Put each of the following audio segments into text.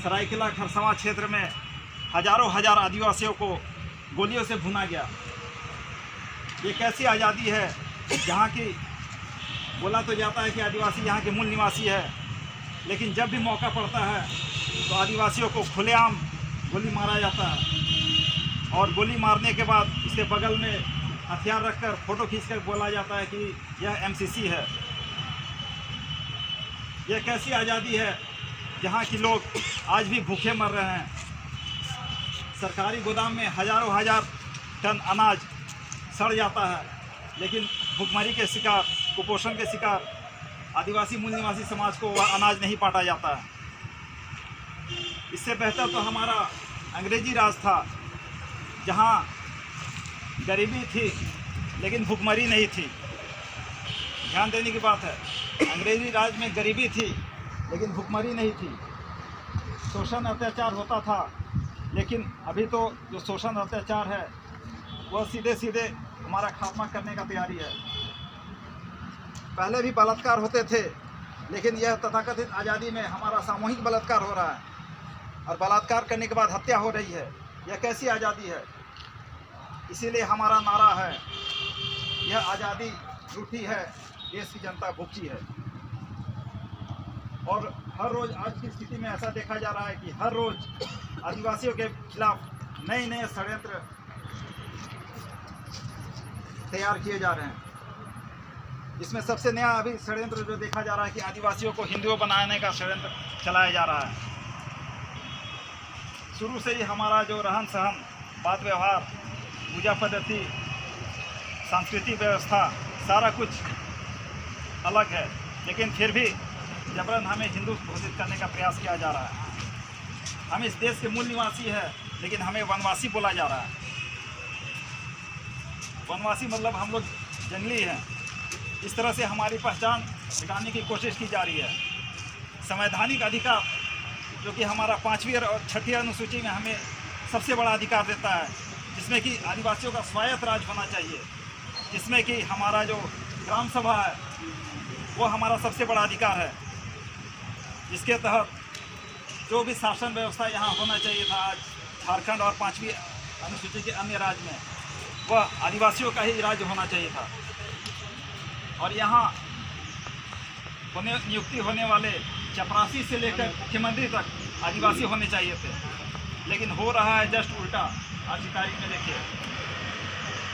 सरायकेला खरसावां क्षेत्र में हजारों हजार आदिवासियों को गोलियों से भुना गया। ये कैसी आज़ादी है जहाँ की बोला तो जाता है कि आदिवासी यहाँ के मूल निवासी है, लेकिन जब भी मौका पड़ता है तो आदिवासियों को खुलेआम गोली मारा जाता है और गोली मारने के बाद उसके बगल में हथियार रखकर फ़ोटो खींचकर बोला जाता है कि यह एमसीसी है। यह कैसी आज़ादी है जहाँ के लोग आज भी भूखे मर रहे हैं। सरकारी गोदाम में हजारों हजार टन अनाज सड़ जाता है, लेकिन भुखमरी के शिकार, कुपोषण के शिकार आदिवासी मूल निवासी समाज को वह अनाज नहीं बांटा जाता है। इससे बेहतर तो हमारा अंग्रेजी राज था, जहाँ गरीबी थी लेकिन भुखमरी नहीं थी। ध्यान देने की बात है, अंग्रेजी राज में गरीबी थी लेकिन भुखमरी नहीं थी। शोषण अत्याचार होता था, लेकिन अभी तो जो शोषण अत्याचार है वह सीधे सीधे हमारा खात्मा करने का तैयारी है। पहले भी बलात्कार होते थे, लेकिन यह तथाकथित आज़ादी में हमारा सामूहिक बलात्कार हो रहा है और बलात्कार करने के बाद हत्या हो रही है। यह कैसी आज़ादी है? इसीलिए हमारा नारा है, यह आज़ादी रूठी है, देश की जनता भूखी है। और हर रोज़ आज की स्थिति में ऐसा देखा जा रहा है कि हर रोज़ आदिवासियों के खिलाफ नए नए षड्यंत्र तैयार किए जा रहे हैं। इसमें सबसे नया अभी षड्यंत्र जो देखा जा रहा है कि आदिवासियों को हिंदुओं बनाने का षड्यंत्र चलाया जा रहा है। शुरू से ही हमारा जो रहन सहन, बात व्यवहार, पूजा पद्धति, सांस्कृतिक व्यवस्था, सारा कुछ अलग है, लेकिन फिर भी जबरन हमें हिंदू घोषित करने का प्रयास किया जा रहा है। हम इस देश के मूल निवासी हैं, लेकिन हमें वनवासी बोला जा रहा है। वनवासी मतलब हम लोग जंगली हैं। इस तरह से हमारी पहचान मिटाने की कोशिश की जा रही है। संवैधानिक अधिकार जो कि हमारा 5वीं और 6ठी अनुसूची में हमें सबसे बड़ा अधिकार देता है, जिसमें कि आदिवासियों का स्वायत्त राज होना चाहिए, जिसमें कि हमारा जो ग्राम सभा है वो हमारा सबसे बड़ा अधिकार है, जिसके तहत जो भी शासन व्यवस्था यहाँ होना चाहिए था आज झारखंड और 5वीं अनुसूची के अन्य राज्य में, वह आदिवासियों का ही राज्य होना चाहिए था। और यहाँ नियुक्ति होने वाले चपरासी से लेकर मुख्यमंत्री तक आदिवासी होने चाहिए थे, लेकिन हो रहा है जस्ट उल्टा। आज की तारीख में देखिए,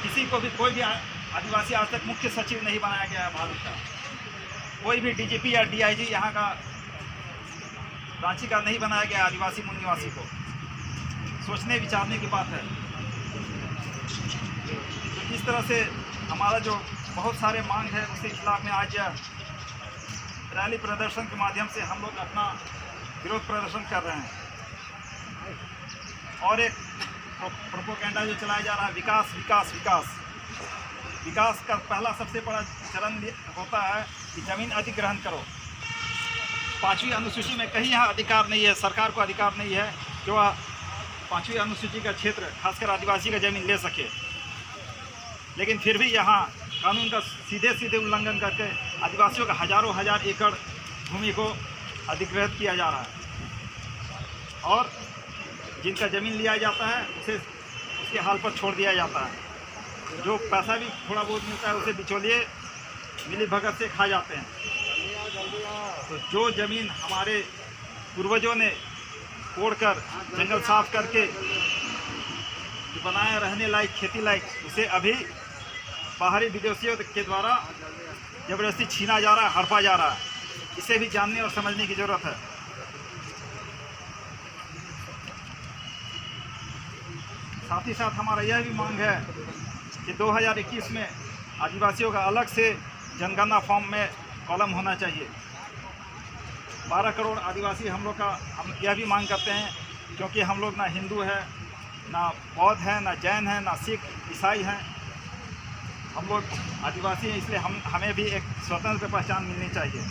किसी को भी कोई भी आदिवासी आज तक मुख्य सचिव नहीं बनाया गया है भारत का। कोई भी डीजीपी या डीआईजी यहाँ का रांची का नहीं बनाया गया आदिवासी मूल निवासी को। सोचने विचारने की बात है। तो इस तरह से हमारा जो बहुत सारे मांग है उसके खिलाफ में आज रैली प्रदर्शन के माध्यम से हम लोग अपना विरोध प्रदर्शन कर रहे हैं। और एक प्रोपोगेंडा जो चलाया जा रहा है, विकास विकास विकास विकास का पहला सबसे बड़ा चरण होता है कि ज़मीन अधिग्रहण करो। 5वीं अनुसूची में कहीं यहाँ अधिकार नहीं है, सरकार को अधिकार नहीं है कि वह 5वीं अनुसूची का क्षेत्र, खासकर आदिवासी का ज़मीन ले सके। लेकिन फिर भी यहाँ कानून का सीधे सीधे उल्लंघन करके आदिवासियों का हजारों हजार एकड़ भूमि को अधिग्रहित किया जा रहा है और जिनका ज़मीन लिया जाता है उसे उसके हाल पर छोड़ दिया जाता है। जो पैसा भी थोड़ा बहुत मिलता है उसे बिचौलिए मिली भगत से खा जाते हैं। तो जो ज़मीन हमारे पूर्वजों ने कोड़कर जंगल साफ करके जो बनाया रहने लायक, खेती लायक, उसे अभी बाहरी विदेशियों के द्वारा ज़बरदस्ती छीना जा रहा है, हड़पा जा रहा है। इसे भी जानने और समझने की ज़रूरत है। साथ ही साथ हमारा यह भी मांग है कि 2021 में आदिवासियों का अलग से जनगणना फॉर्म में कॉलम होना चाहिए। 12 करोड़ आदिवासी हम लोग का, हम यह भी मांग करते हैं, क्योंकि हम लोग ना हिंदू है, ना बौद्ध हैं, ना जैन हैं, ना सिख ईसाई हैं। हम लोग आदिवासी हैं, इसलिए हमें भी एक स्वतंत्र पहचान मिलनी चाहिए।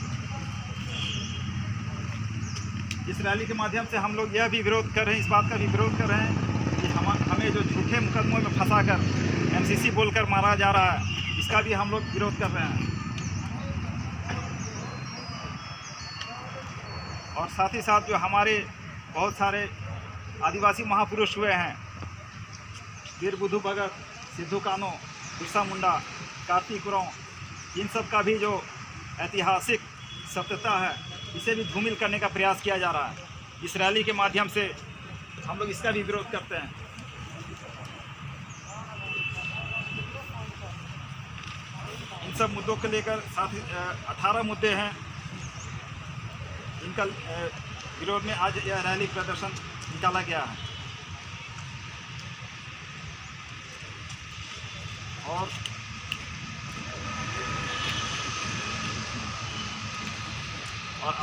इस रैली के माध्यम से हम लोग यह भी विरोध कर रहे हैं, इस बात का भी विरोध कर रहे हैं कि हमें जो झूठे मुकदमों में फंसाकर एमसीसी बोलकर मारा जा रहा है, इसका भी हम लोग विरोध कर रहे हैं। और साथ ही साथ जो हमारे बहुत सारे आदिवासी महापुरुष हुए हैं, वीर बुद्धू भगत, सिद्धू कान्हू, बिरसा मुंडा, कार्तिक उरांव, इन सब का भी जो ऐतिहासिक सत्यता है इसे भी धूमिल करने का प्रयास किया जा रहा है। इस रैली के माध्यम से हम लोग इसका भी विरोध करते हैं। इन सब मुद्दों को लेकर साथ 18 मुद्दे हैं, इनका विरोध में आज यह रैली प्रदर्शन निकाला गया है। और